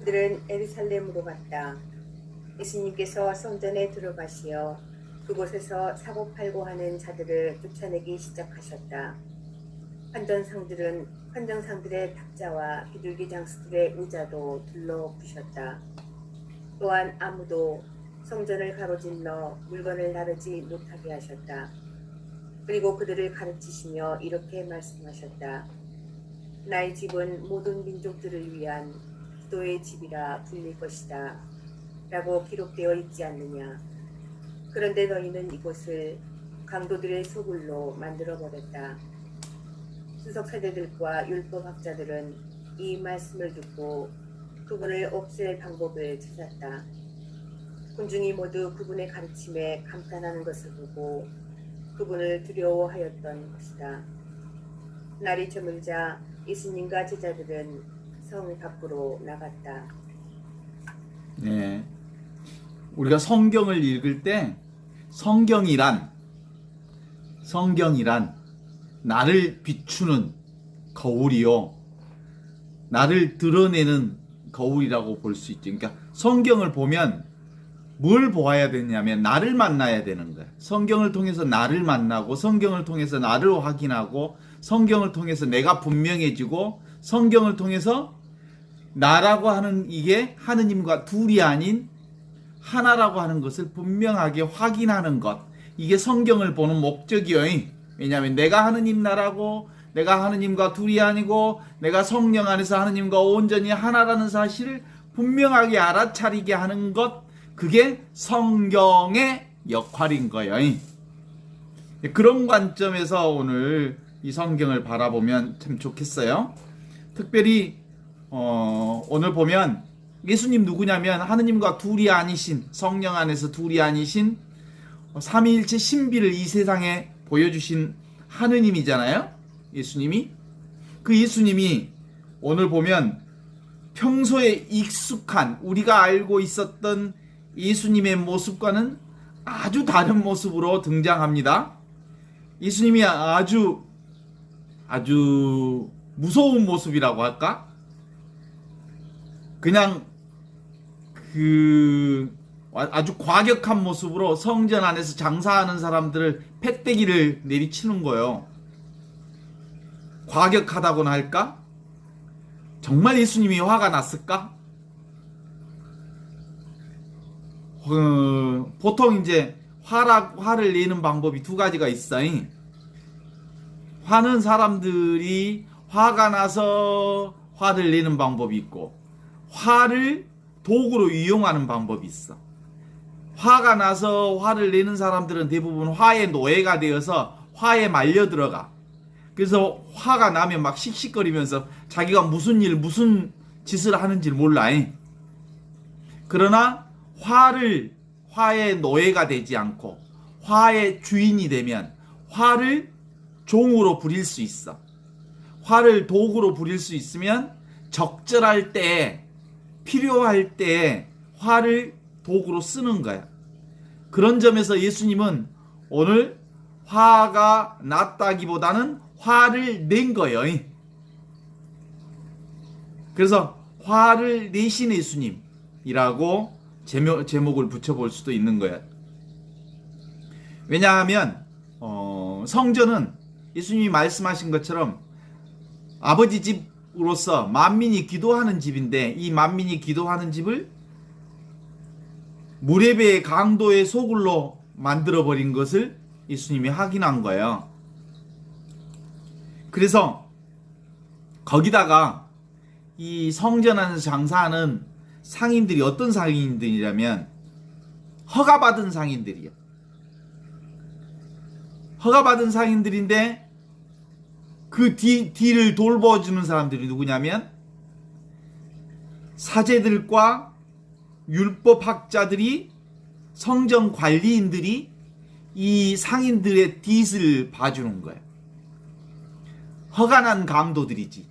그들은 예루살렘으로 갔다. 예수님께서 성전에 들어가시어 그곳에서 사고 팔고 하는 자들을 쫓아내기 시작하셨다. 환전상들의 탁자와 비둘기 장수들의 의자도 둘러 부셨다. 또한 아무도 성전을 가로질러 물건을 나르지 못하게 하셨다. 그리고 그들을 가르치시며 이렇게 말씀하셨다. 나의 집은 모든 민족들을 위한 기도의 집이라 불릴 것이다. 라고 기록되어 있지 않느냐. 그런데 너희는 이곳을 강도들의 소굴로 만들어버렸다. 수석사제들과 율법학자들은 이 말씀을 듣고 그분을 없앨 방법을 찾았다. 군중이 모두 그분의 가르침에 감탄하는 것을 보고 그분을 두려워하였던 것이다. 날이 저물자 예수님과 제자들은 성 밖으로 나갔다. 네. 우리가 성경을 읽을 때 성경이란 나를 비추는 거울이요, 나를 드러내는 거울이라고 볼 수 있죠. 그러니까 성경을 보면 뭘 보아야 되냐면 나를 만나야 되는 거예요. 성경을 통해서 나를 만나고, 성경을 통해서 나를 확인하고, 성경을 통해서 내가 분명해지고, 성경을 통해서 나라고 하는 이게 하느님과 둘이 아닌 하나라고 하는 것을 분명하게 확인하는 것, 이게 성경을 보는 목적이요. 왜냐하면 내가 하느님 나라고, 내가 하느님과 둘이 아니고, 내가 성령 안에서 하느님과 온전히 하나라는 사실을 분명하게 알아차리게 하는 것, 그게 성경의 역할인 거예요. 그런 관점에서 오늘 이 성경을 바라보면 참 좋겠어요. 특별히 오늘 보면 예수님 누구냐면 하느님과 둘이 아니신, 성령 안에서 둘이 아니신 삼위일체 신비를 이 세상에 보여주신 하느님이잖아요. 예수님이. 그 예수님이 오늘 보면 평소에 익숙한, 우리가 알고 있었던 예수님의 모습과는 아주 다른 모습으로 등장합니다. 예수님이 아주 무서운 모습이라고 할까? 그냥 아주 과격한 모습으로 성전 안에서 장사하는 사람들을 패대기를 내리치는 거예요. 과격하다고나 할까? 정말 예수님이 화가 났을까? 보통 이제 화를 내는 방법이 두 가지가 있어요. 화는 사람들이 화가 나서 화를 내는 방법이 있고, 화를 도구로 이용하는 방법이 있어. 화가 나서 화를 내는 사람들은 대부분 화의 노예가 되어서 화에 말려 들어가. 그래서 화가 나면 막 씩씩거리면서 자기가 무슨 짓을 하는지 몰라. 그러나 화의 노예가 되지 않고 화의 주인이 되면 화를 종으로 부릴 수 있어. 화를 도구로 부릴 수 있으면 적절할 때, 필요할 때 화를 도구로 쓰는 거야. 그런 점에서 예수님은 오늘 화가 났다기보다는 화를 낸 거예요. 그래서 화를 내신 예수님이라고 제목을 붙여볼 수도 있는 거예요. 왜냐하면 성전은 예수님이 말씀하신 것처럼 아버지 집으로서 만민이 기도하는 집인데, 이 만민이 기도하는 집을 무레배의 강도의 소굴로 만들어버린 것을 예수님이 확인한 거예요. 그래서 거기다가 이 성전 안에서 장사하는 상인들이 어떤 상인들이냐면 허가받은 상인들이요. 허가받은 상인들인데 그 뒤를 돌봐주는 사람들이 누구냐면 사제들과 율법학자들이, 성전 관리인들이 이 상인들의 뒤를 봐주는 거예요. 허가난 강도들이지.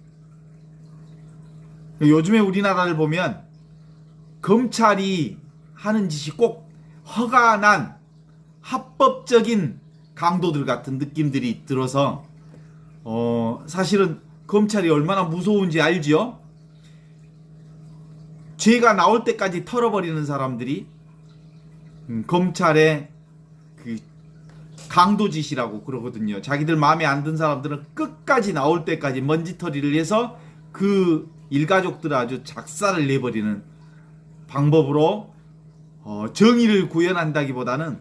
요즘에 우리나라를 보면 검찰이 하는 짓이 꼭 허가난 합법적인 강도들 같은 느낌들이 들어서 사실은 검찰이 얼마나 무서운지 알지요? 죄가 나올 때까지 털어버리는 사람들이 검찰의 그 강도짓이라고 그러거든요. 자기들 마음에 안 든 사람들은 끝까지 나올 때까지 먼지털이를 해서 그 일가족들을 아주 작살을 내버리는 방법으로 정의를 구현한다기보다는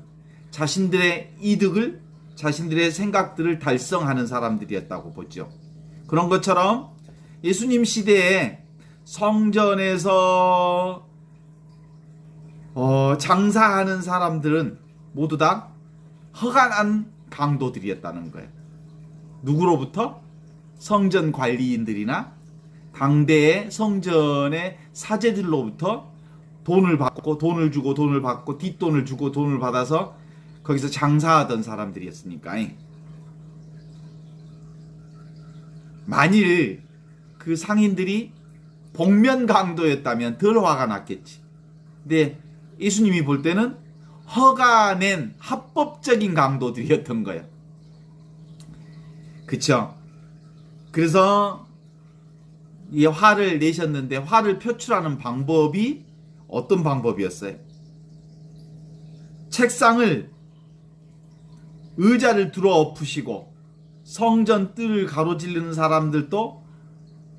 자신들의 이득을, 자신들의 생각들을 달성하는 사람들이었다고 보죠. 그런 것처럼 예수님 시대에 성전에서 장사하는 사람들은 모두 다 허간한 강도들이었다는 거예요. 누구로부터? 성전 관리인들이나 당대의 성전의 사제들로부터 돈을 받고 돈을 주고 돈을 받고 뒷돈을 주고 돈을 받아서 거기서 장사하던 사람들이었으니까. 만일 그 상인들이 복면 강도였다면 덜 화가 났겠지. 근데 예수님이 볼 때는 허가낸 합법적인 강도들이었던 거예요. 그쵸? 그래서 이 화를 내셨는데, 화를 표출하는 방법이 어떤 방법이었어요? 책상을, 의자를 들어 엎으시고 성전 뜰을 가로지르는 사람들도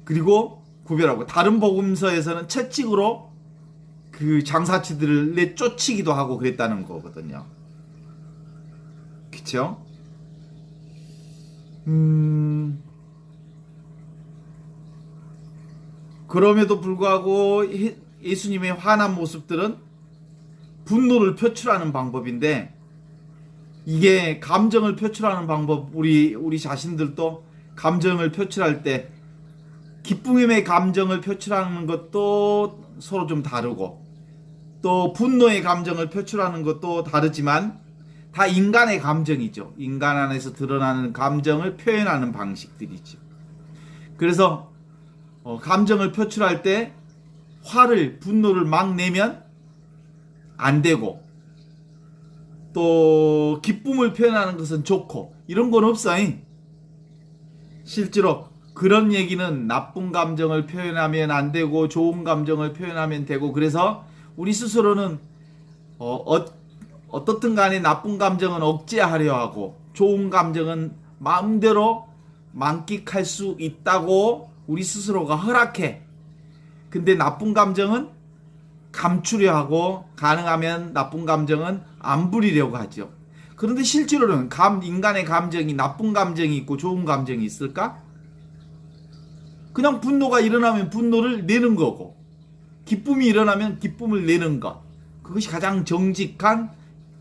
그리고 구별하고, 다른 복음서에서는 채찍으로 그 장사치들을 내쫓기도 하고 그랬다는 거거든요. 그쵸? 그럼에도 불구하고 예수님의 화난 모습들은 분노를 표출하는 방법인데, 이게 감정을 표출하는 방법, 우리 자신들도 감정을 표출할 때 기쁨의 감정을 표출하는 것도 서로 좀 다르고, 또 분노의 감정을 표출하는 것도 다르지만 다 인간의 감정이죠. 인간 안에서 드러나는 감정을 표현하는 방식들이죠. 그래서 감정을 표출할 때 화를, 분노를 막 내면 안 되고, 또 기쁨을 표현하는 것은 좋고, 이런 건 없어요. 실제로 그런 얘기는 나쁜 감정을 표현하면 안 되고 좋은 감정을 표현하면 되고, 그래서 우리 스스로는 어떻든 간에 나쁜 감정은 억제하려 하고 좋은 감정은 마음대로 만끽할 수 있다고 우리 스스로가 허락해. 근데 나쁜 감정은 감추려 하고, 가능하면 나쁜 감정은 안 부리려고 하죠. 그런데 실제로는 인간의 감정이 나쁜 감정이 있고 좋은 감정이 있을까? 그냥 분노가 일어나면 분노를 내는 거고, 기쁨이 일어나면 기쁨을 내는 것, 그것이 가장 정직한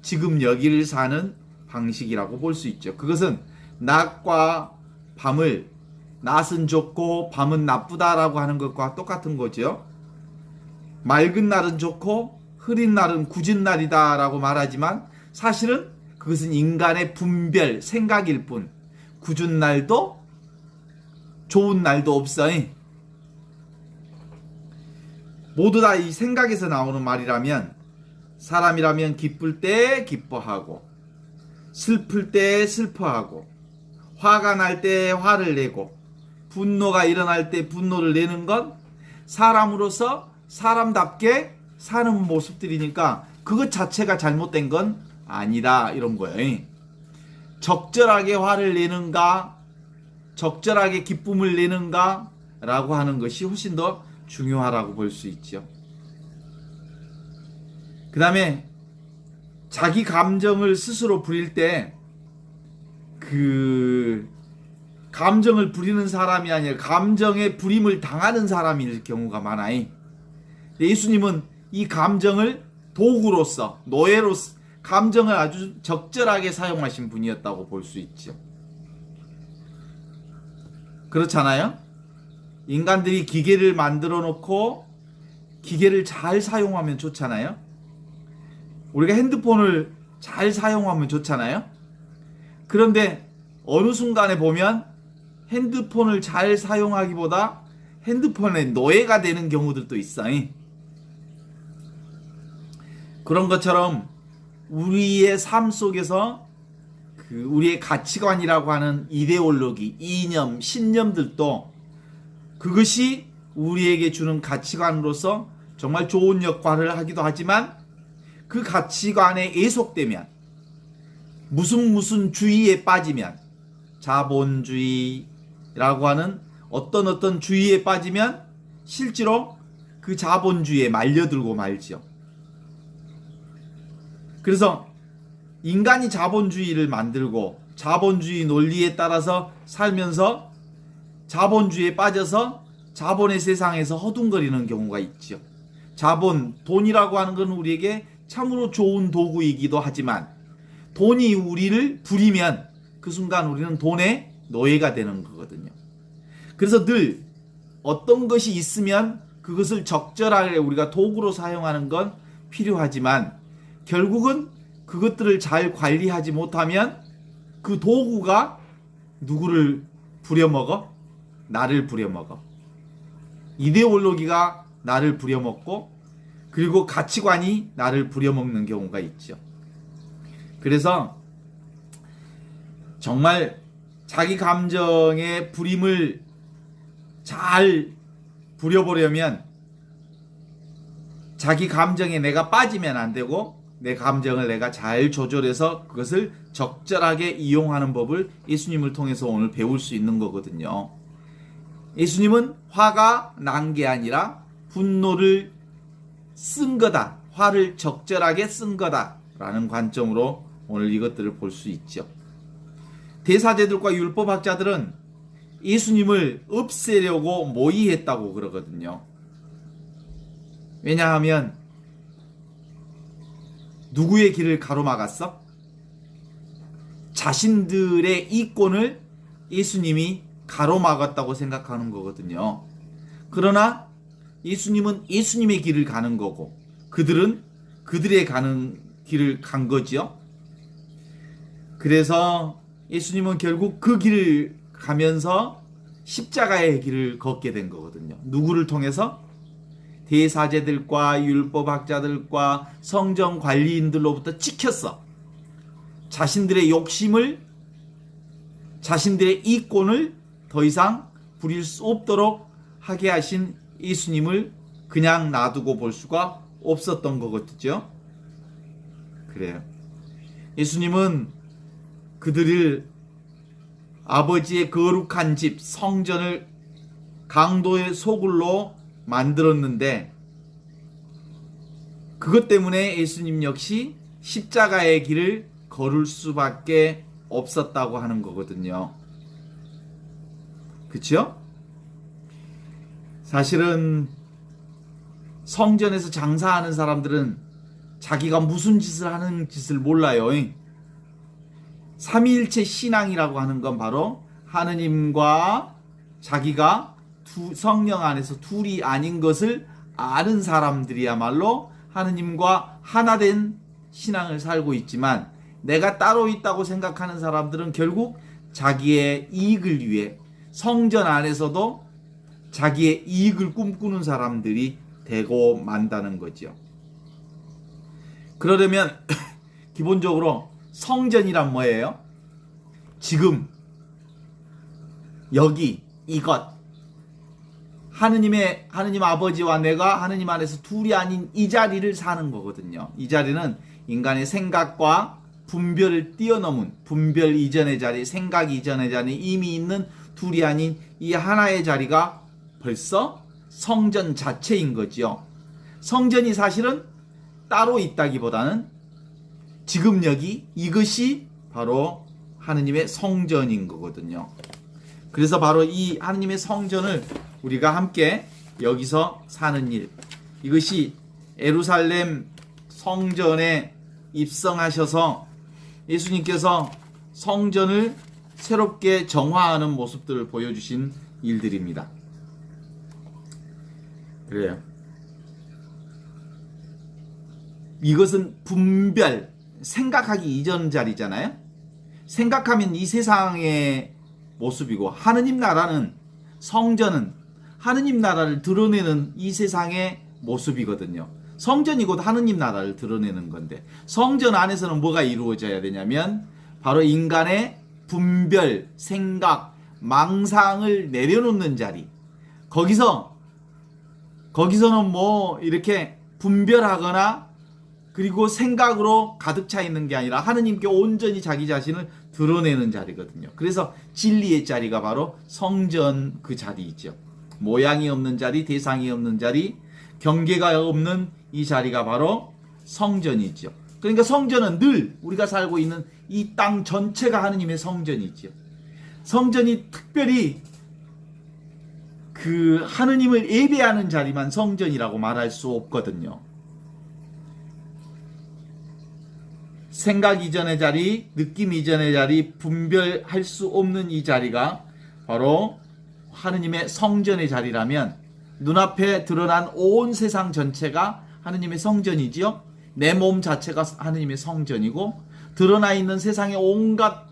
지금 여기를 사는 방식이라고 볼 수 있죠. 그것은 낮과 밤을, 낮은 좋고 밤은 나쁘다라고 하는 것과 똑같은 거죠. 맑은 날은 좋고 흐린 날은 굳은 날이다라고 말하지만 사실은 그것은 인간의 분별, 생각일 뿐, 굳은 날도 좋은 날도 없어요. 모두 다 이 생각에서 나오는 말이라면, 사람이라면 기쁠 때 기뻐하고, 슬플 때 슬퍼하고, 화가 날 때 화를 내고, 분노가 일어날 때 분노를 내는 건 사람으로서 사람답게 사는 모습들이니까 그것 자체가 잘못된 건 아니다, 이런 거예요. 적절하게 화를 내는가, 적절하게 기쁨을 내는가 라고 하는 것이 훨씬 더 중요하다고 볼 수 있죠. 그 다음에 자기 감정을 스스로 부릴 때 그 감정을 부리는 사람이 아니라 감정의 부림을 당하는 사람일 경우가 많아요. 예수님은 이 감정을 도구로서, 노예로서 감정을 아주 적절하게 사용하신 분이었다고 볼 수 있죠. 그렇잖아요? 인간들이 기계를 만들어 놓고 기계를 잘 사용하면 좋잖아요? 우리가 핸드폰을 잘 사용하면 좋잖아요? 그런데 어느 순간에 보면 핸드폰을 잘 사용하기보다 핸드폰의 노예가 되는 경우들도 있어요. 그런 것처럼 우리의 삶 속에서 우리의 가치관이라고 하는 이데올로기, 이념, 신념들도 그것이 우리에게 주는 가치관으로서 정말 좋은 역할을 하기도 하지만 그 가치관에 애속되면 무슨 주의에 빠지면 자본주의라고 하는 어떤 주의에 빠지면 실제로 그 자본주의에 말려들고 말지요. 그래서 인간이 자본주의를 만들고 자본주의 논리에 따라서 살면서 자본주의에 빠져서 자본의 세상에서 허둥거리는 경우가 있죠. 자본, 돈이라고 하는 건 우리에게 참으로 좋은 도구이기도 하지만 돈이 우리를 부리면 그 순간 우리는 돈의 노예가 되는 거거든요. 그래서 늘 어떤 것이 있으면 그것을 적절하게 우리가 도구로 사용하는 건 필요하지만 결국은 그것들을 잘 관리하지 못하면 그 도구가 누구를 부려먹어? 나를 부려먹어. 이데올로기가 나를 부려먹고 그리고 가치관이 나를 부려먹는 경우가 있죠. 그래서 정말 자기 감정의 부림을 잘 부려보려면 자기 감정에 내가 빠지면 안 되고 내 감정을 내가 잘 조절해서 그것을 적절하게 이용하는 법을 예수님을 통해서 오늘 배울 수 있는 거거든요. 예수님은 화가 난 게 아니라 분노를 쓴 거다. 화를 적절하게 쓴 거다. 라는 관점으로 오늘 이것들을 볼 수 있죠. 대사제들과 율법학자들은 예수님을 없애려고 모의했다고 그러거든요. 왜냐하면 누구의 길을 가로막았어? 자신들의 이권을 예수님이 가로막았다고 생각하는 거거든요. 그러나 예수님은 예수님의 길을 가는 거고 그들은 그들의 가는 길을 간 거지요. 그래서 예수님은 결국 그 길을 가면서 십자가의 길을 걷게 된 거거든요. 누구를 통해서? 대사제들과 율법학자들과 성전 관리인들로부터 찍혔어. 자신들의 욕심을, 자신들의 이권을 더 이상 부릴 수 없도록 하게 하신 예수님을 그냥 놔두고 볼 수가 없었던 거거든요. 그래요. 예수님은 그들을 아버지의 거룩한 집 성전을 강도의 소굴로 만들었는데 그것 때문에 예수님 역시 십자가의 길을 걸을 수밖에 없었다고 하는 거거든요. 그렇죠? 사실은 성전에서 장사하는 사람들은 자기가 무슨 짓을 하는 짓을 몰라요. 삼위일체 신앙이라고 하는 건 바로 하느님과 자기가 성령 안에서 둘이 아닌 것을 아는 사람들이야말로 하느님과 하나된 신앙을 살고 있지만 내가 따로 있다고 생각하는 사람들은 결국 자기의 이익을 위해 성전 안에서도 자기의 이익을 꿈꾸는 사람들이 되고 만다는 거죠. 그러려면 기본적으로 성전이란 뭐예요? 지금 여기 이것 하느님 아버지와 내가 하느님 안에서 둘이 아닌 이 자리를 사는 거거든요. 이 자리는 인간의 생각과 분별을 뛰어넘은 분별 이전의 자리, 생각 이전의 자리 이미 있는 둘이 아닌 이 하나의 자리가 벌써 성전 자체인 거지요. 성전이 사실은 따로 있다기보다는 지금 여기 이것이 바로 하느님의 성전인 거거든요. 그래서 바로 이 하느님의 성전을 우리가 함께 여기서 사는 일, 이것이 예루살렘 성전에 입성하셔서 예수님께서 성전을 새롭게 정화하는 모습들을 보여주신 일들입니다. 그래요. 이것은 분별, 생각하기 이전 자리잖아요. 생각하면 이 세상의 모습이고 하느님 나라는 성전은 하느님 나라를 드러내는 이 세상의 모습이거든요. 성전이 곧 하느님 나라를 드러내는 건데 성전 안에서는 뭐가 이루어져야 되냐면 바로 인간의 분별, 생각, 망상을 내려놓는 자리. 거기서 거기서는 뭐 이렇게 분별하거나 그리고 생각으로 가득 차 있는 게 아니라 하느님께 온전히 자기 자신을 드러내는 자리거든요. 그래서 진리의 자리가 바로 성전 그 자리이죠. 모양이 없는 자리, 대상이 없는 자리, 경계가 없는 이 자리가 바로 성전이죠. 그러니까 성전은 늘 우리가 살고 있는 이 땅 전체가 하느님의 성전이죠. 성전이 특별히 그 하느님을 예배하는 자리만 성전이라고 말할 수 없거든요. 생각 이전의 자리, 느낌 이전의 자리, 분별할 수 없는 이 자리가 바로 하느님의 성전의 자리라면 눈앞에 드러난 온 세상 전체가 하느님의 성전이지요. 내 몸 자체가 하느님의 성전이고 드러나 있는 세상의 온갖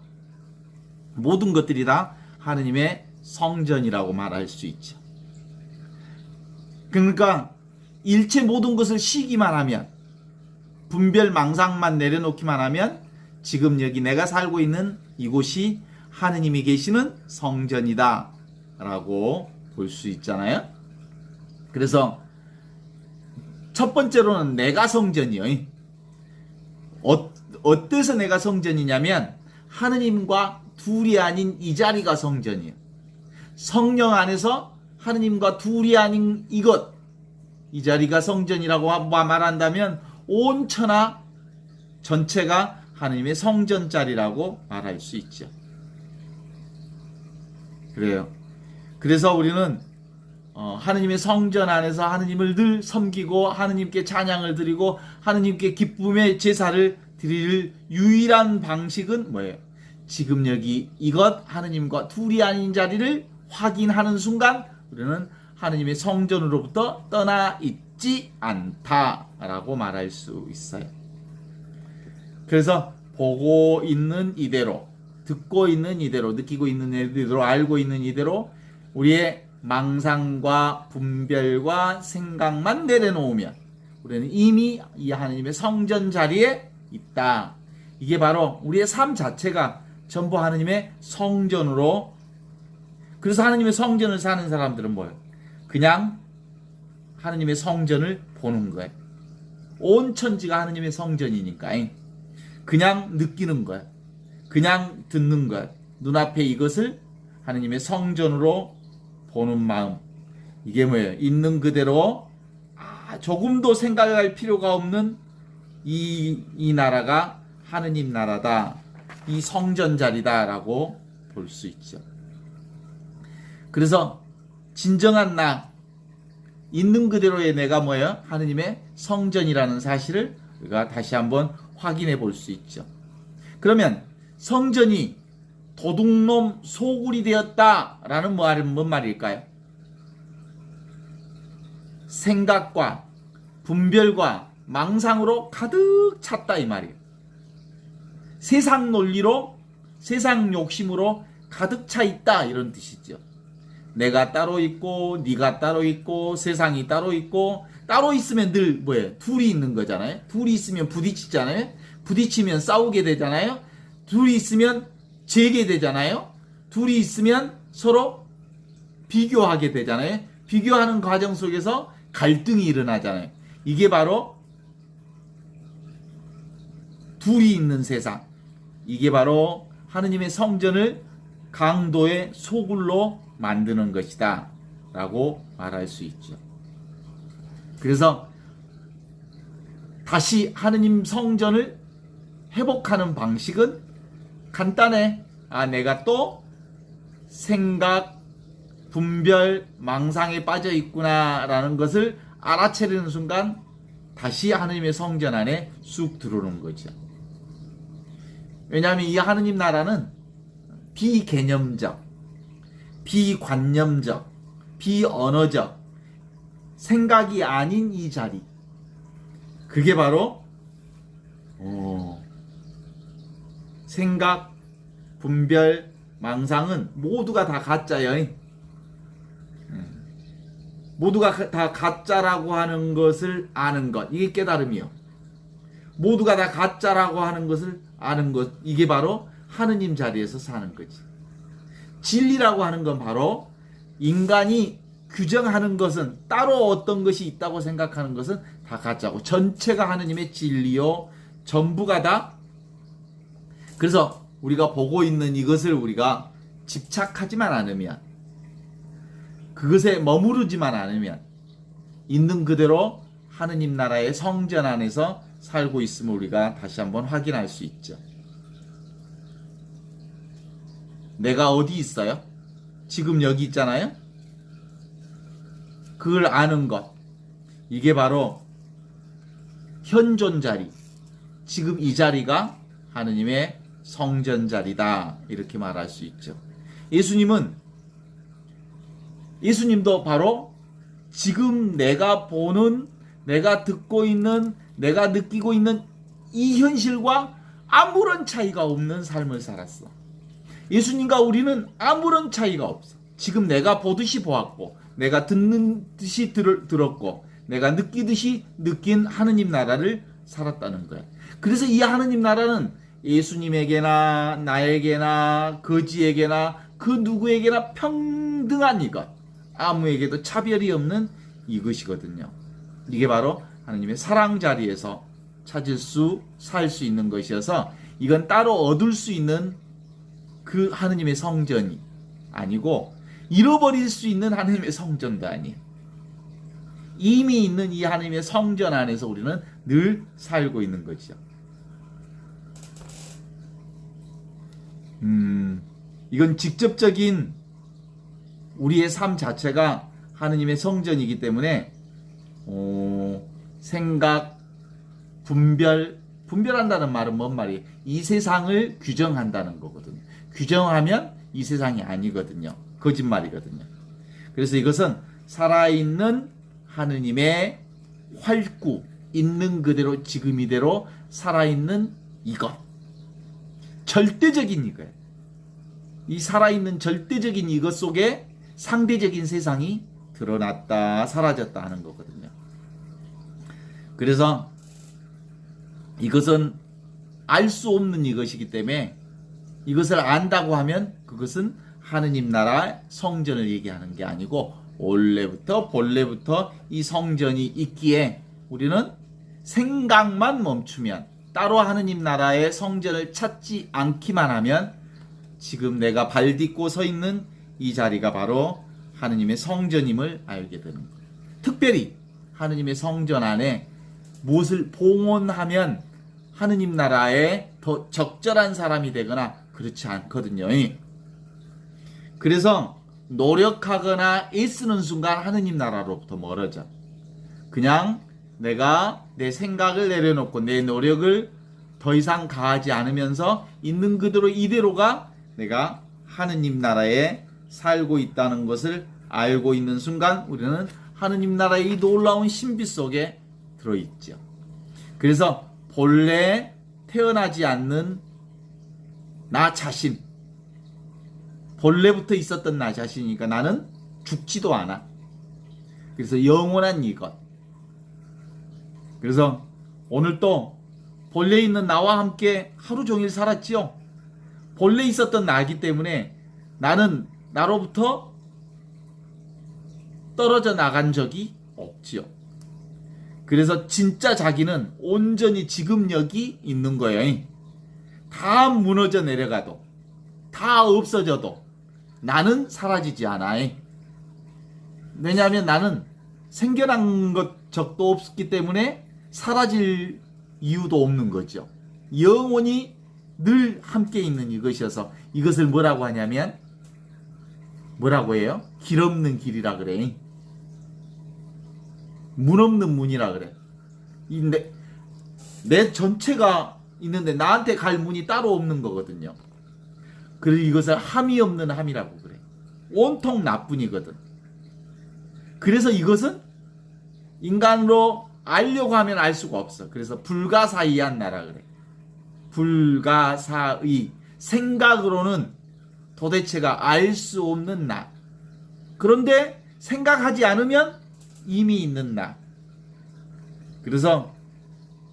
모든 것들이 다 하느님의 성전이라고 말할 수 있죠. 그러니까 일체 모든 것을 쉬기만 하면, 분별 망상만 내려놓기만 하면 지금 여기 내가 살고 있는 이곳이 하느님이 계시는 성전이다 라고 볼 수 있잖아요. 그래서 첫 번째로는 내가 성전이요. 어때서 내가 성전이냐면 하느님과 둘이 아닌 이 자리가 성전이에요. 성령 안에서 하느님과 둘이 아닌 이것, 이 자리가 성전이라고 말한다면 온 천하 전체가 하느님의 성전 자리라고 말할 수 있죠. 그래요. 그래서 우리는 하느님의 성전 안에서 하느님을 늘 섬기고 하느님께 찬양을 드리고 하느님께 기쁨의 제사를 드릴 유일한 방식은 뭐예요? 지금 여기 이것 하느님과 둘이 아닌 자리를 확인하는 순간 우리는 하느님의 성전으로부터 떠나 있지 않다라고 말할 수 있어요. 그래서 보고 있는 이대로, 듣고 있는 이대로, 느끼고 있는 이대로, 알고 있는 이대로 우리의 망상과 분별과 생각만 내려놓으면 우리는 이미 이 하느님의 성전 자리에 있다. 이게 바로 우리의 삶 자체가 전부 하느님의 성전으로. 그래서 하느님의 성전을 사는 사람들은 뭐예요? 그냥 하느님의 성전을 보는 거예요. 온 천지가 하느님의 성전이니까 그냥 느끼는 거예요. 그냥 듣는 거예요. 눈앞에 이것을 하느님의 성전으로 보는 마음. 이게 뭐예요? 있는 그대로 조금도 생각할 필요가 없는 이 나라가 하느님 나라다. 이 성전 자리다라고 볼 수 있죠. 그래서 진정한 나, 있는 그대로의 내가 뭐예요? 하느님의 성전이라는 사실을 우리가 다시 한번 확인해 볼 수 있죠. 그러면 성전이 도둑놈 소굴이 되었다라는 뭔 말일까요? 생각과 분별과 망상으로 가득 찼다 이 말이에요. 세상 논리로, 세상 욕심으로 가득 차 있다 이런 뜻이죠. 내가 따로 있고 네가 따로 있고 세상이 따로 있고, 따로 있으면 늘 뭐예요? 둘이 있는 거잖아요. 둘이 있으면 부딪히잖아요. 부딪히면 싸우게 되잖아요. 둘이 있으면 재개되잖아요. 둘이 있으면 서로 비교하게 되잖아요. 비교하는 과정 속에서 갈등이 일어나잖아요. 이게 바로 둘이 있는 세상. 이게 바로 하느님의 성전을 강도의 소굴로 만드는 것이다 라고 말할 수 있죠. 그래서 다시 하느님 성전을 회복하는 방식은 간단해. 내가 또 생각, 분별, 망상에 빠져 있구나 라는 것을 알아차리는 순간 다시 하느님의 성전 안에 쑥 들어오는 거죠. 왜냐하면 이 하느님 나라는 비개념적, 비관념적, 비언어적 생각이 아닌 이 자리, 그게 바로 생각, 분별, 망상은 모두가 다 가짜예요. 모두가 다 가짜라고 하는 것을 아는 것, 이게 깨달음이요. 모두가 다 가짜라고 하는 것을 아는 것, 이게 바로 하느님 자리에서 사는 거지. 진리라고 하는 건 바로 인간이 규정하는 것은 따로 어떤 것이 있다고 생각하는 것은 다 가짜고 전체가 하느님의 진리요 전부가 다. 그래서 우리가 보고 있는 이것을 우리가 집착하지만 않으면 그것에 머무르지만 않으면 있는 그대로 하느님 나라의 성전 안에서 살고 있음을 우리가 다시 한번 확인할 수 있죠. 내가 어디 있어요? 지금 여기 있잖아요. 그걸 아는 것, 이게 바로 현존 자리, 지금 이 자리가 하느님의 성전 자리다, 이렇게 말할 수 있죠. 예수님도 바로 지금 내가 보는, 내가 듣고 있는, 내가 느끼고 있는 이 현실과 아무런 차이가 없는 삶을 살았어. 예수님과 우리는 아무런 차이가 없어. 지금 내가 보듯이 보았고, 내가 듣는 듯이 들었고, 내가 느끼듯이 느낀 하느님 나라를 살았다는 거야. 그래서 이 하느님 나라는 예수님에게나 나에게나 거지에게나 그 누구에게나 평등한 이것, 아무에게도 차별이 없는 이것이거든요. 이게 바로 하느님의 사랑 자리에서 찾을 수, 살 수 있는 것이어서 이건 따로 얻을 수 있는 그 하느님의 성전이 아니고 잃어버릴 수 있는 하느님의 성전도 아니에요. 이미 있는 이 하느님의 성전 안에서 우리는 늘 살고 있는 것이죠. 이건 직접적인 우리의 삶 자체가 하느님의 성전이기 때문에 생각, 분별한다는 말은 뭔 말이에요? 이 세상을 규정한다는 거거든요. 규정하면 이 세상이 아니거든요. 거짓말이거든요. 그래서 이것은 살아있는 하느님의 활구, 있는 그대로 지금 이대로 살아있는 이것, 절대적인 이거예요. 이 살아있는 절대적인 이것 속에 상대적인 세상이 드러났다, 사라졌다 하는 거거든요. 그래서 이것은 알 수 없는 이것이기 때문에 이것을 안다고 하면 그것은 하느님 나라 성전을 얘기하는 게 아니고 원래부터 본래부터 이 성전이 있기에 우리는 생각만 멈추면, 따로 하느님 나라의 성전을 찾지 않기만 하면 지금 내가 발 딛고 서 있는 이 자리가 바로 하느님의 성전임을 알게 되는 거예요. 특별히 하느님의 성전 안에 무엇을 봉헌하면 하느님 나라에 더 적절한 사람이 되거나 그렇지 않거든요. 그래서 노력하거나 애쓰는 순간 하느님 나라로부터 멀어져. 그냥 내가 내 생각을 내려놓고 내 노력을 더 이상 가하지 않으면서 있는 그대로 이대로가 내가 하느님 나라에 살고 있다는 것을 알고 있는 순간 우리는 하느님 나라의 이 놀라운 신비 속에 들어있죠. 그래서 본래 태어나지 않는 나 자신, 본래부터 있었던 나 자신이니까 나는 죽지도 않아. 그래서 영원한 이것. 그래서 오늘 또 본래 있는 나와 함께 하루 종일 살았지요. 본래 있었던 나이기 때문에 나는 나로부터 떨어져 나간 적이 없지요. 그래서 진짜 자기는 온전히 지금 여기 있는 거예요. 다 무너져 내려가도, 다 없어져도 나는 사라지지 않아. 왜냐하면 나는 생겨난 적도 없기 때문에 사라질 이유도 없는 거죠. 영원히 늘 함께 있는 이것이어서 이것을 뭐라고 하냐면, 뭐라고 해요? 길 없는 길이라 그래. 문 없는 문이라 그래. 내 전체가 있는데 나한테 갈 문이 따로 없는 거거든요. 그래서 이것을 함이 없는 함이라고 그래. 온통 나뿐이거든. 그래서 이것은 인간으로 알려고 하면 알 수가 없어. 그래서 불가사의한 나라 그래. 불가사의. 생각으로는 도대체가 알 수 없는 나. 그런데 생각하지 않으면 이미 있는 나. 그래서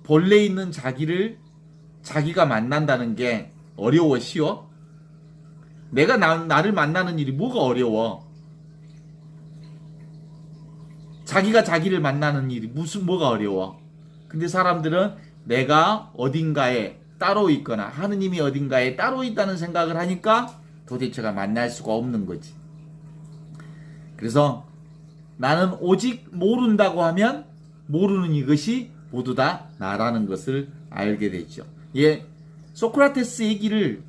본래 있는 자기가 만난다는 게 어려워, 쉬워? 내가 나를 만나는 일이 뭐가 어려워? 자기가 자기를 만나는 일이 뭐가 어려워. 근데 사람들은 내가 어딘가에 따로 있거나 하느님이 어딘가에 따로 있다는 생각을 하니까 도대체가 만날 수가 없는 거지. 그래서 나는 오직 모른다고 하면 모르는 이것이 모두 다 나라는 것을 알게 되죠. 예, 소크라테스 얘기를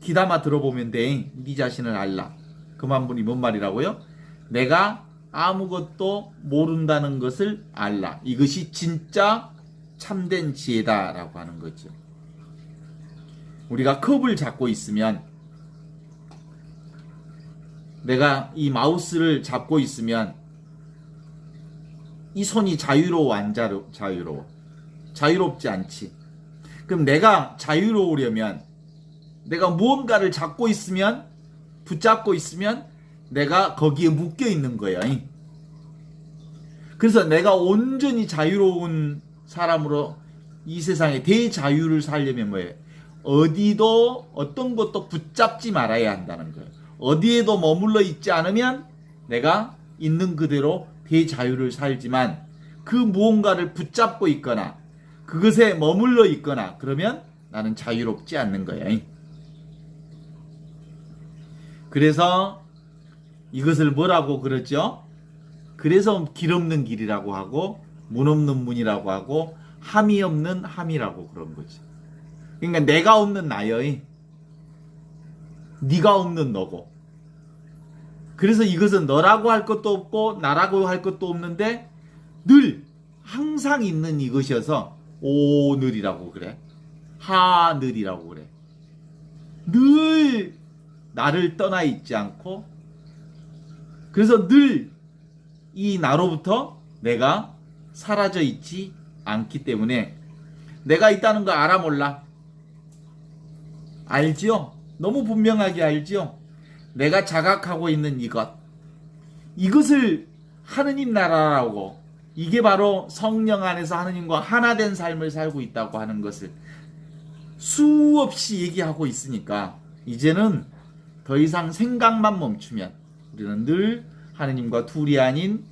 귀담아 들어보면 돼. 네 자신을 알라. 그 말이 뭔 말이라고요? 내가 아무것도 모른다는 것을 알라. 이것이 진짜 참된 지혜다라고 하는 거죠. 우리가 컵을 잡고 있으면, 내가 이 마우스를 잡고 있으면 이 손이 자유로워 안 자유로워? 자유롭지 않지. 그럼 내가 자유로우려면 내가 무언가를 잡고 있으면, 붙잡고 있으면 내가 거기에 묶여 있는 거야. 그래서 내가 온전히 자유로운 사람으로 이 세상에 대자유를 살려면 뭐예요? 어디도 어떤 것도 붙잡지 말아야 한다는 거예요. 어디에도 머물러 있지 않으면 내가 있는 그대로 대자유를 살지만, 그 무언가를 붙잡고 있거나 그것에 머물러 있거나 그러면 나는 자유롭지 않는 거예요. 그래서 이것을 뭐라고 그러죠? 그래서 길 없는 길이라고 하고 문 없는 문이라고 하고 함이 없는 함이라고 그런 거지. 그러니까 내가 없는 나여, 네가 없는 너고. 그래서 이것은 너라고 할 것도 없고 나라고 할 것도 없는데 늘 항상 있는 이것이어서 오늘이라고 그래. 하늘이라고 그래. 늘 나를 떠나 있지 않고, 그래서 늘 이 나로부터 내가 사라져 있지 않기 때문에 내가 있다는 거 알아 몰라? 알지요? 너무 분명하게 알지요? 내가 자각하고 있는 이것을 하느님 나라라고, 이게 바로 성령 안에서 하느님과 하나 된 삶을 살고 있다고 하는 것을 수없이 얘기하고 있으니까 이제는 더 이상 생각만 멈추면 우리는 늘 하느님과 둘이 아닌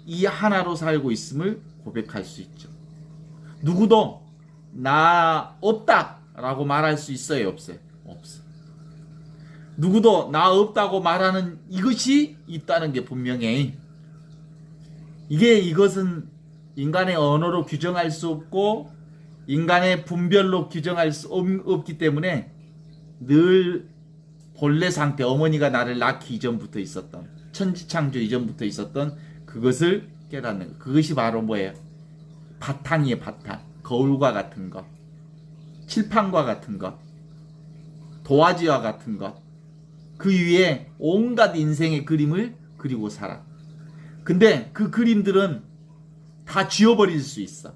이 하나로 살고 있음을 고백할 수 있죠. 누구도 나 없다라고 말할 수 있어요, 없어요? 없어. 누구도 나 없다고 말하는 이것이 있다는 게 분명해. 이것은 인간의 언어로 규정할 수 없고 인간의 분별로 규정할 수 없기 때문에 늘 본래 상태, 어머니가 나를 낳기 이전부터 있었던, 천지창조 이전부터 있었던 그것을 깨닫는 것. 그것이 바로 뭐예요? 바탕이에요, 바탕. 거울과 같은 것, 칠판과 같은 것, 도화지와 같은 것, 그 위에 온갖 인생의 그림을 그리고 살아. 근데 그 그림들은 다 지워버릴 수 있어.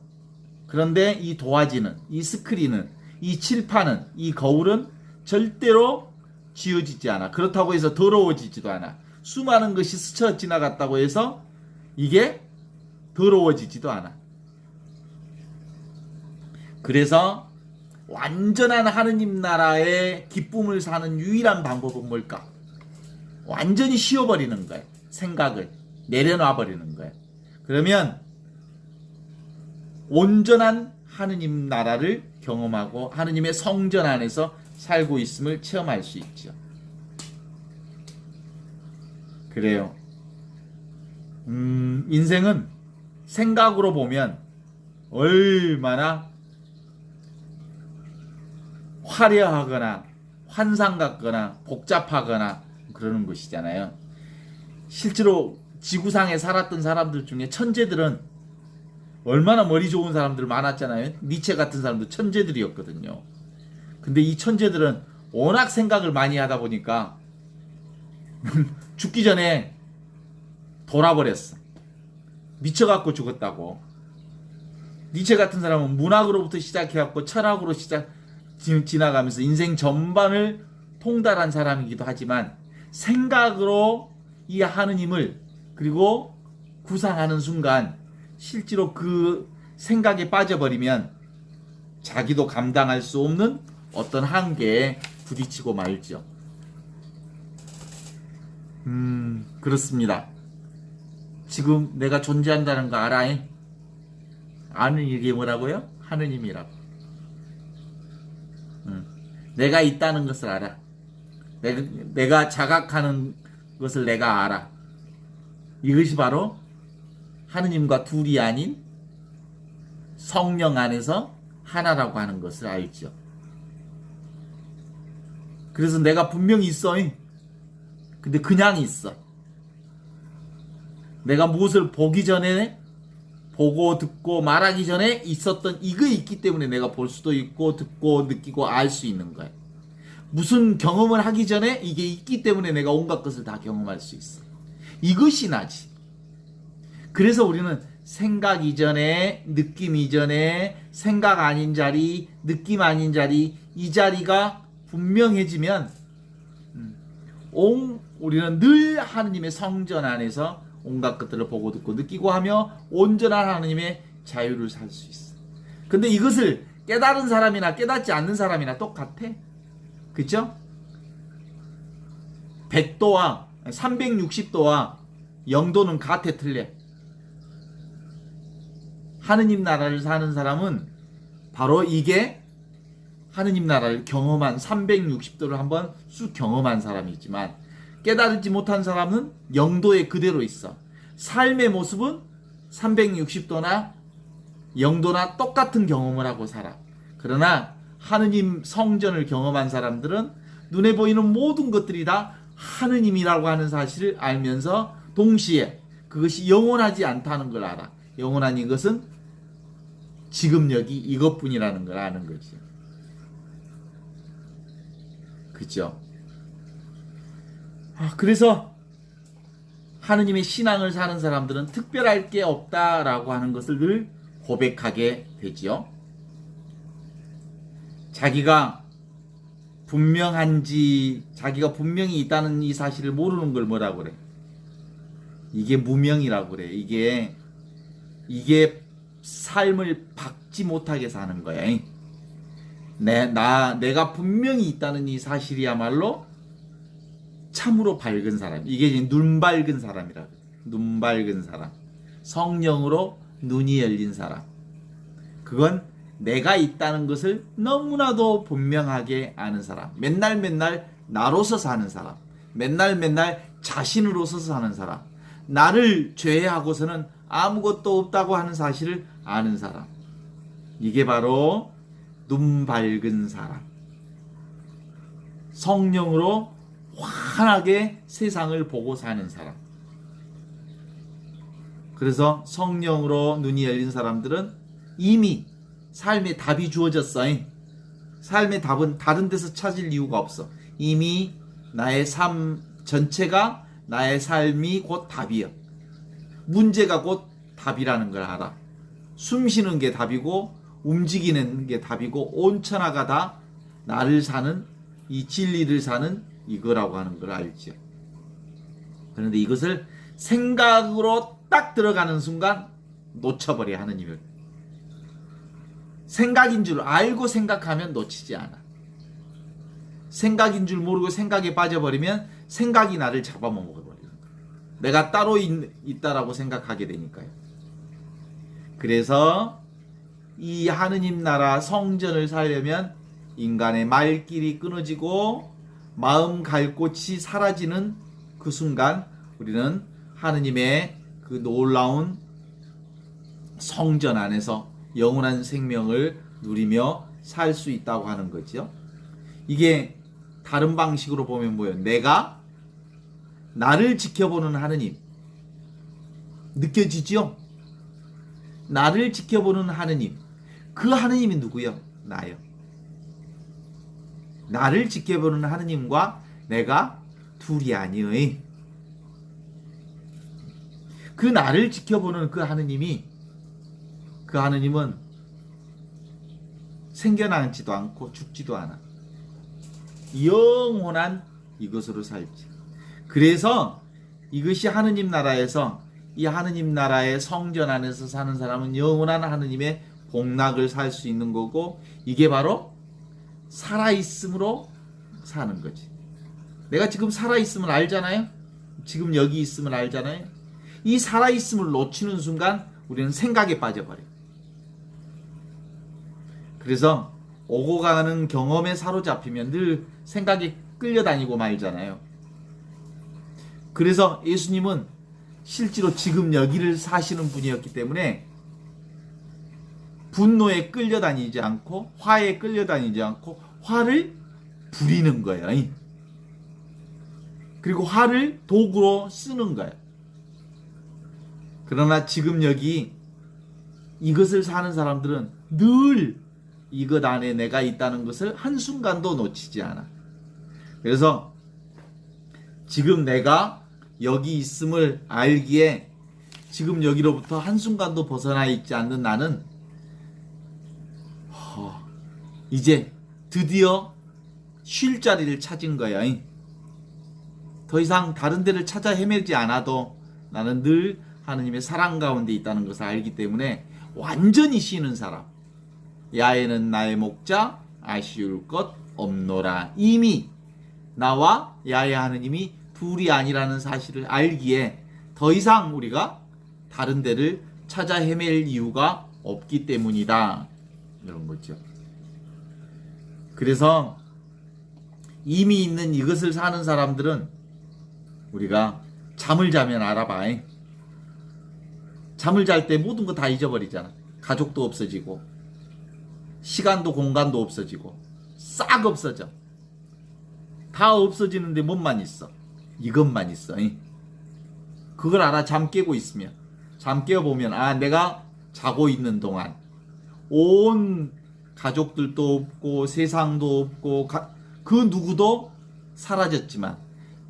그런데 이 도화지는, 이 스크린은, 이 칠판은, 이 거울은 절대로 지워지지 않아. 그렇다고 해서 더러워지지도 않아. 수많은 것이 스쳐 지나갔다고 해서 이게 더러워지지도 않아. 그래서 완전한 하느님 나라의 기쁨을 사는 유일한 방법은 뭘까? 완전히 쉬어버리는 거예요. 생각을 내려놔버리는 거예요. 그러면 온전한 하느님 나라를 경험하고 하느님의 성전 안에서 살고 있음을 체험할 수 있죠. 그래요. 인생은 생각으로 보면 얼마나 화려하거나 환상 같거나 복잡하거나 그러는 것이잖아요. 실제로 지구상에 살았던 사람들 중에 천재들은 얼마나 머리 좋은 사람들 많았잖아요. 니체 같은 사람도 천재들이었거든요. 근데 이 천재들은 워낙 생각을 많이 하다 보니까 죽기 전에 돌아버렸어. 미쳐갖고 죽었다고. 니체 같은 사람은 문학으로부터 시작해갖고 철학으로 지나가면서 인생 전반을 통달한 사람이기도 하지만 생각으로 이 하느님을 그리고 구상하는 순간 실제로 그 생각에 빠져버리면 자기도 감당할 수 없는 어떤 한계에 부딪히고 말죠. 그렇습니다. 지금 내가 존재한다는 거 알아? 아는 이게 뭐라고요? 하느님이라고. 내가 있다는 것을 알아. 내가 자각하는 것을 내가 알아. 이것이 바로 하느님과 둘이 아닌 성령 안에서 하나라고 하는 것을 알죠. 그래서 내가 분명히 있어. 근데 그냥 있어. 내가 무엇을 보기 전에, 보고 듣고 말하기 전에 있었던 이거 있기 때문에 내가 볼 수도 있고 듣고 느끼고 알 수 있는 거야. 무슨 경험을 하기 전에 이게 있기 때문에 내가 온갖 것을 다 경험할 수 있어. 이것이 나지. 그래서 우리는 생각 이전에, 느낌 이전에, 생각 아닌 자리, 느낌 아닌 자리, 이 자리가 분명해지면 우리는 늘 하느님의 성전 안에서 온갖 것들을 보고 듣고 느끼고 하며 온전한 하느님의 자유를 살 수 있어. 근데 이것을 깨달은 사람이나 깨닫지 않는 사람이나 똑같아. 그쵸? 100도와 360도와 0도는 같아 틀려. 하느님 나라를 사는 사람은 바로 이게 하느님 나라를 경험한 360도를 한번 쑥 경험한 사람이지만 깨달지 못한 사람은 0도에 그대로 있어. 삶의 모습은 360도나 0도나 똑같은 경험을 하고 살아. 그러나 하느님 성전을 경험한 사람들은 눈에 보이는 모든 것들이 다 하느님이라고 하는 사실을 알면서 동시에 그것이 영원하지 않다는 걸 알아. 영원한 이것은 지금 여기 이것뿐이라는 걸 아는 거지. 그죠? 그래서 하느님의 신앙을 사는 사람들은 특별할 게 없다라고 하는 것을 늘 고백하게 되지요. 자기가 분명한지, 자기가 분명히 있다는 이 사실을 모르는 걸 뭐라고 그래? 이게 무명이라고 그래. 이게 삶을 박지 못하게 사는 거야. 내가 분명히 있다는 이 사실이야말로 참으로 밝은 사람. 이게 이제 눈 밝은 사람이라고. 눈 밝은 사람. 성령으로 눈이 열린 사람. 그건 내가 있다는 것을 너무나도 분명하게 아는 사람. 맨날 나로서 사는 사람. 맨날 자신으로서 사는 사람. 나를 제외하고서는 아무것도 없다고 하는 사실을 아는 사람. 이게 바로 눈 밝은 사람. 성령으로 환하게 세상을 보고 사는 사람. 그래서 성령으로 눈이 열린 사람들은 이미 삶의 답이 주어졌어. 삶의 답은 다른 데서 찾을 이유가 없어. 이미 나의 삶 전체가, 나의 삶이 곧 답이야. 문제가 곧 답이라는 걸 알아. 숨 쉬는 게 답이고 움직이는 게 답이고 온천하가 다 나를 사는, 이 진리를 사는 이거라고 하는 걸 알죠. 그런데 이것을 생각으로 딱 들어가는 순간 놓쳐버려. 하느님을 생각인 줄 알고 생각하면 놓치지 않아. 생각인 줄 모르고 생각에 빠져버리면 생각이 나를 잡아먹어버리는 거야. 내가 따로 있다라고 생각하게 되니까요. 그래서 이 하느님 나라 성전을 살려면 인간의 말길이 끊어지고 마음 갈 곳이 사라지는 그 순간 우리는 하느님의 그 놀라운 성전 안에서 영원한 생명을 누리며 살 수 있다고 하는 거죠. 이게 다른 방식으로 보면 뭐예요? 내가 나를 지켜보는 하느님. 느껴지죠? 나를 지켜보는 하느님. 그 하느님이 누구요? 나요. 나를 지켜보는 하느님과 내가 둘이 아니에요. 그 나를 지켜보는 그 하느님은 생겨나지도 않고 죽지도 않아. 영원한 이것으로 살지. 그래서 이것이 하느님 나라에서, 이 하느님 나라의 성전 안에서 사는 사람은 영원한 하느님의 복락을 살 수 있는 거고, 이게 바로 살아있음으로 사는 거지. 내가 지금 살아있음을 알잖아요. 지금 여기 있음을 알잖아요. 이 살아있음을 놓치는 순간 우리는 생각에 빠져버려요. 그래서 오고 가는 경험에 사로잡히면 늘 생각에 끌려다니고 말잖아요. 그래서 예수님은 실제로 지금 여기를 사시는 분이었기 때문에 분노에 끌려다니지 않고 화에 끌려다니지 않고 화를 부리는 거예요. 그리고 화를 도구로 쓰는 거예요. 그러나 지금 여기 이것을 사는 사람들은 늘 이것 안에 내가 있다는 것을 한순간도 놓치지 않아. 그래서 지금 내가 여기 있음을 알기에 지금 여기로부터 한순간도 벗어나 있지 않는 나는 이제 드디어 쉴 자리를 찾은 거야. 더 이상 다른 데를 찾아 헤매지 않아도 나는 늘 하느님의 사랑 가운데 있다는 것을 알기 때문에 완전히 쉬는 사람. 야에는 나의 목자 아쉬울 것 없노라. 이미 나와 야의 하느님이 둘이 아니라는 사실을 알기에 더 이상 우리가 다른 데를 찾아 헤맬 이유가 없기 때문이다. 이런 거죠. 그래서 이미 있는 이것을 사는 사람들은 우리가 잠을 자면 알아봐. 잠을 잘 때 모든 거 다 잊어버리잖아. 가족도 없어지고 시간도 공간도 없어지고 싹 없어져. 다 없어지는데 뭔만 있어? 이것만 있어. 그걸 알아. 잠 깨고 있으면. 잠 깨어보면 내가 자고 있는 동안 온 가족들도 없고 세상도 없고 그 누구도 사라졌지만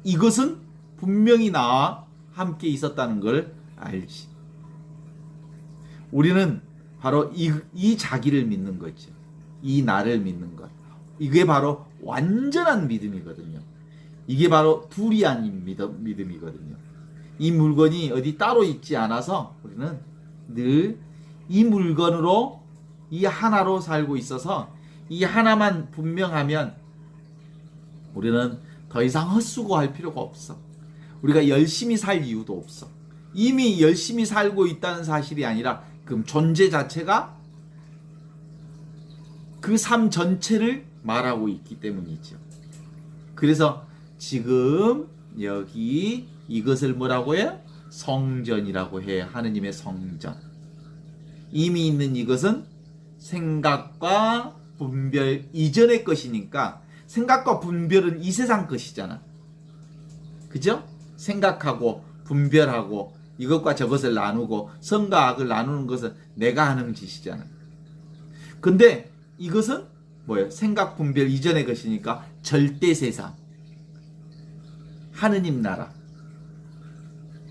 이것은 분명히 나와 함께 있었다는 걸 알지. 우리는 바로 이 자기를 믿는 거죠. 이 나를 믿는 것. 이게 바로 완전한 믿음이거든요. 이게 바로 둘이 아닌 믿음이거든요. 이 물건이 어디 따로 있지 않아서 우리는 늘 이 물건으로 이 하나로 살고 있어서 이 하나만 분명하면 우리는 더 이상 헛수고할 필요가 없어. 우리가 열심히 살 이유도 없어. 이미 열심히 살고 있다는 사실이 아니라 그 존재 자체가 그 삶 전체를 말하고 있기 때문이죠. 그래서 지금 여기 이것을 뭐라고 해요? 성전이라고 해. 하느님의 성전. 이미 있는 이것은 생각과 분별 이전의 것이니까 생각과 분별은 이 세상 것이잖아. 그죠? 생각하고 분별하고 이것과 저것을 나누고 선과 악을 나누는 것은 내가 하는 짓이잖아. 근데 이것은 뭐예요? 생각 분별 이전의 것이니까 절대 세상. 하느님 나라.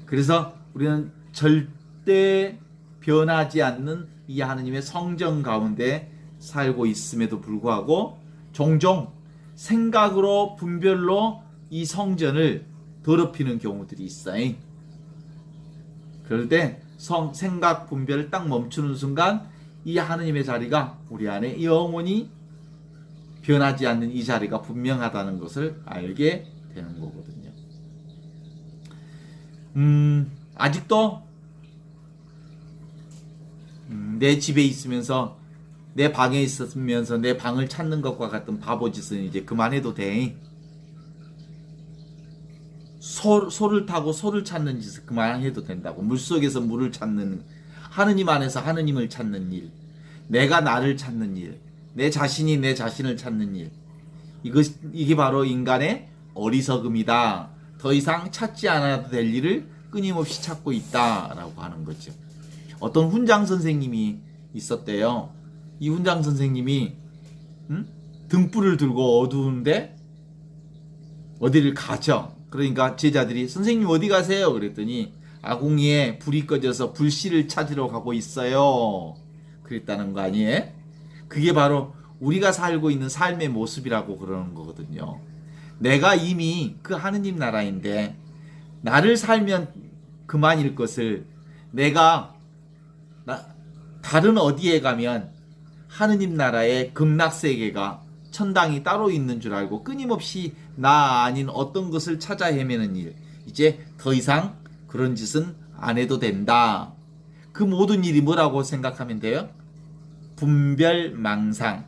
그래서 우리는 절대 변하지 않는 이 하느님의 성전 가운데 살고 있음에도 불구하고 종종 생각으로 분별로 이 성전을 더럽히는 경우들이 있어요. 그럴 때 생각 분별을 딱 멈추는 순간 이 하느님의 자리가 우리 안에 영원히 변하지 않는 이 자리가 분명하다는 것을 알게 되는 거거든요. 아직도 내 집에 있으면서 내 방에 있으면서 내 방을 찾는 것과 같은 바보짓은 이제 그만해도 돼. 소를 타고 소를 찾는 짓을 그만해도 된다고. 물속에서 물을 찾는, 하느님 안에서 하느님을 찾는 일, 내가 나를 찾는 일, 내 자신이 내 자신을 찾는 일, 이게 바로 인간의 어리석음이다. 더 이상 찾지 않아도 될 일을 끊임없이 찾고 있다라고 하는 거죠. 어떤 훈장 선생님이 있었대요. 이 훈장 선생님이 등불을 들고 어두운데 어디를 가죠. 그러니까 제자들이 선생님 어디 가세요? 그랬더니 아궁이에 불이 꺼져서 불씨를 찾으러 가고 있어요. 그랬다는 거 아니에요? 그게 바로 우리가 살고 있는 삶의 모습이라고 그러는 거거든요. 내가 이미 그 하느님 나라인데 나를 살면 그만일 것을 내가 다른 어디에 가면 하느님 나라의 극락세계가 천당이 따로 있는 줄 알고 끊임없이 나 아닌 어떤 것을 찾아 헤매는 일, 이제 더 이상 그런 짓은 안 해도 된다. 그 모든 일이 뭐라고 생각하면 돼요? 분별망상.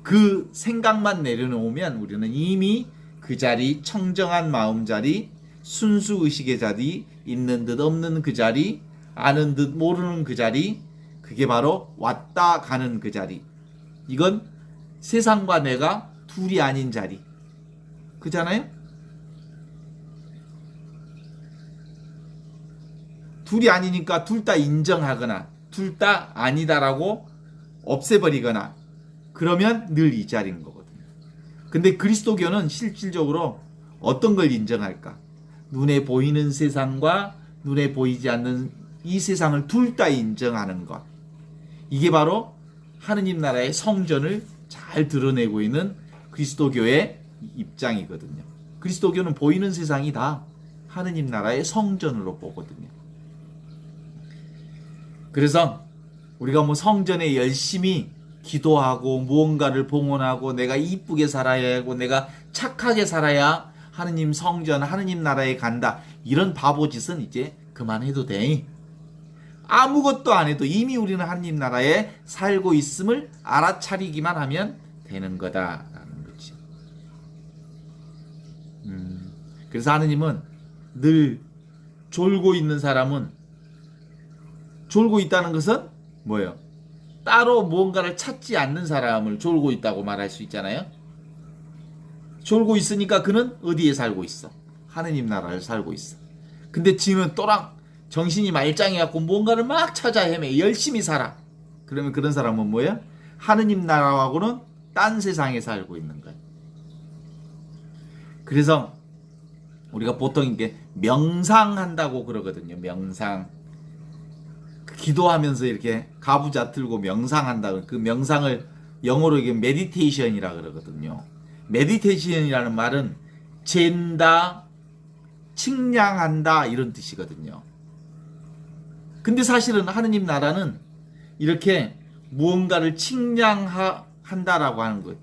그 생각만 내려놓으면 우리는 이미 그 자리, 청정한 마음 자리, 순수 의식의 자리, 있는 듯 없는 그 자리, 아는 듯 모르는 그 자리, 그게 바로 왔다 가는 그 자리. 이건 세상과 내가 둘이 아닌 자리. 그잖아요? 둘이 아니니까 둘 다 인정하거나 둘 다 아니다라고 없애버리거나 그러면 늘 이 자리인 거거든요. 근데 그리스도교는 실질적으로 어떤 걸 인정할까? 눈에 보이는 세상과 눈에 보이지 않는 이 세상을 둘 다 인정하는 것. 이게 바로 하느님 나라의 성전을 잘 드러내고 있는 그리스도교의 입장이거든요. 그리스도교는 보이는 세상이 다 하느님 나라의 성전으로 보거든요. 그래서 우리가 뭐 성전에 열심히 기도하고 무언가를 봉헌하고 내가 이쁘게 살아야 하고 내가 착하게 살아야 하느님 성전, 하느님 나라에 간다. 이런 바보짓은 이제 그만해도 돼. 아무것도 안 해도 이미 우리는 하느님 나라에 살고 있음을 알아차리기만 하면 되는 거다라는 거지. 그래서 하느님은 늘 졸고 있는 사람은 졸고 있다는 것은 뭐예요? 따로 무언가를 찾지 않는 사람을 졸고 있다고 말할 수 있잖아요. 졸고 있으니까 그는 어디에 살고 있어? 하느님 나라를 살고 있어. 근데 지는 또랑 정신이 말짱해갖고 무언가를 막 찾아 헤매 열심히 살아. 그러면 그런 사람은 뭐야? 하느님 나라하고는 딴 세상에 살고 있는 거야. 그래서 우리가 보통 이게 명상한다고 그러거든요. 명상. 기도하면서 이렇게 가부좌 들고 명상한다. 그 명상을 영어로 이게 메디테이션이라 그러거든요. 메디테이션이라는 말은 잰다, 측량한다 이런 뜻이거든요. 근데 사실은 하느님 나라는 이렇게 무언가를 측량한다라고 하는 거예요.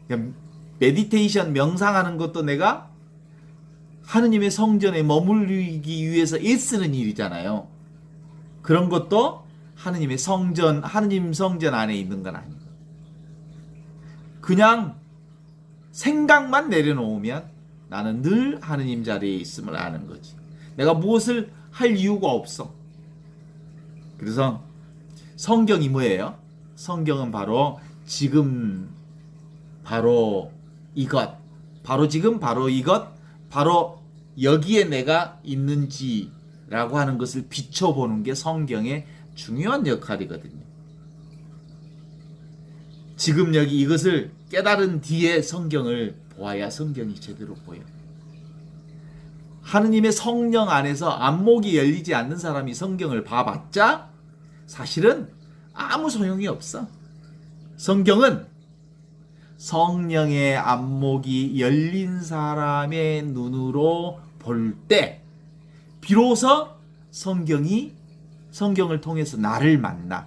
그러니까 메디테이션 명상하는 것도 내가 하느님의 성전에 머물기 위해서 애쓰는 일이잖아요. 그런 것도 하느님의 성전, 하느님 성전 안에 있는 건 아니고 그냥 생각만 내려놓으면 나는 늘 하느님 자리에 있음을 아는 거지. 내가 무엇을 할 이유가 없어. 그래서 성경이 뭐예요? 성경은 바로 지금, 바로 이것, 바로 지금, 바로 이것, 바로 여기에 내가 있는지라고 하는 것을 비춰보는 게 성경의 중요한 역할이거든요. 지금 여기 이것을 깨달은 뒤에 성경을 보아야 성경이 제대로 보여. 하느님의 성령 안에서 안목이 열리지 않는 사람이 성경을 봐봤자 사실은 아무 소용이 없어. 성경은 성령의 안목이 열린 사람의 눈으로 볼 때 비로소 성경을 통해서 나를 만나,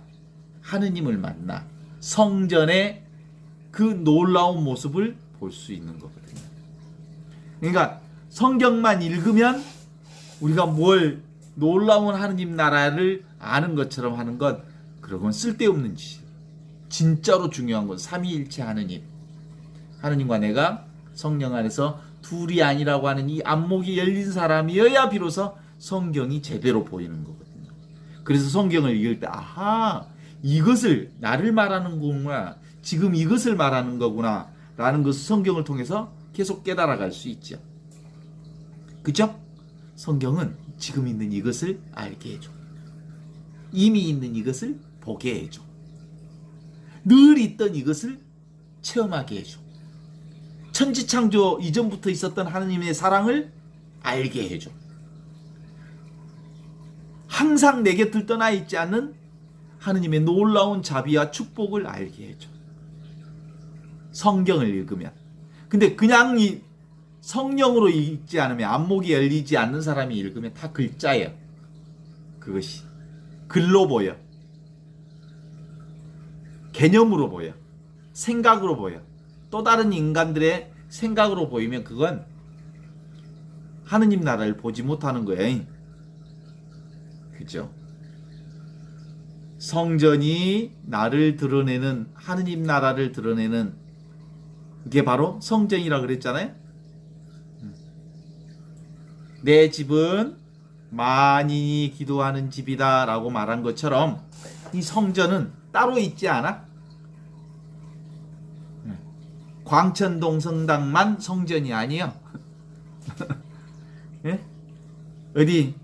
하느님을 만나 성전의 그 놀라운 모습을 볼 수 있는 거거든요. 그러니까 성경만 읽으면 우리가 뭘 놀라운 하느님 나라를 아는 것처럼 하는 건 그러건 쓸데없는 짓이에요. 진짜로 중요한 건 삼위일체 하느님. 하느님과 내가 성령 안에서 둘이 아니라고 하는 이 안목이 열린 사람이어야 비로소 성경이 제대로 보이는 거거든요. 그래서 성경을 읽을 때 아하, 이것을 나를 말하는 거구나, 지금 이것을 말하는 거구나 라는 것을 성경을 통해서 계속 깨달아갈 수 있죠. 그죠? 성경은 지금 있는 이것을 알게 해줘. 이미 있는 이것을 보게 해줘. 늘 있던 이것을 체험하게 해줘. 천지창조 이전부터 있었던 하느님의 사랑을 알게 해줘. 항상 내 곁을 떠나 있지 않는 하느님의 놀라운 자비와 축복을 알게 해줘. 성경을 읽으면. 근데 그냥 이 성령으로 읽지 않으면, 안목이 열리지 않는 사람이 읽으면 다 글자예요. 그것이 글로 보여. 개념으로 보여. 생각으로 보여. 또 다른 인간들의 생각으로 보이면 그건 하느님 나라를 보지 못하는 거예요. 그죠? 성전이 나를 드러내는, 하느님 나라를 드러내는 게 바로 성전이라 그랬잖아요. 내 집은 만인이 기도하는 집이다 라고 말한 것처럼 이 성전은 따로 있지 않아? 광천동 성당만 성전이 아니요. 예? 어디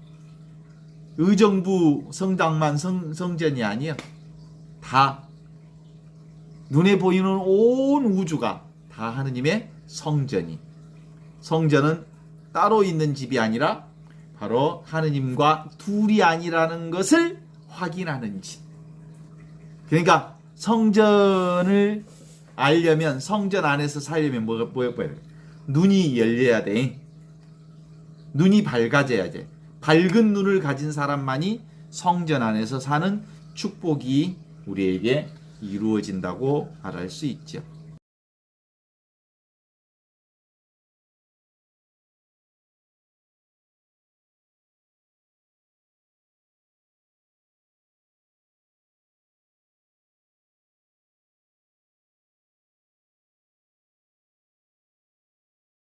의정부 성당만 성전이 아니요. 다 눈에 보이는 온 우주가 다 하느님의 성전이. 성전은 따로 있는 집이 아니라 바로 하느님과 둘이 아니라는 것을 확인하는 집. 그러니까 성전을 알려면, 성전 안에서 살려면 뭐야? 눈이 열려야 돼. 눈이 밝아져야 돼. 밝은 눈을 가진 사람만이 성전 안에서 사는 축복이 우리에게 이루어진다고 말할 수 있죠.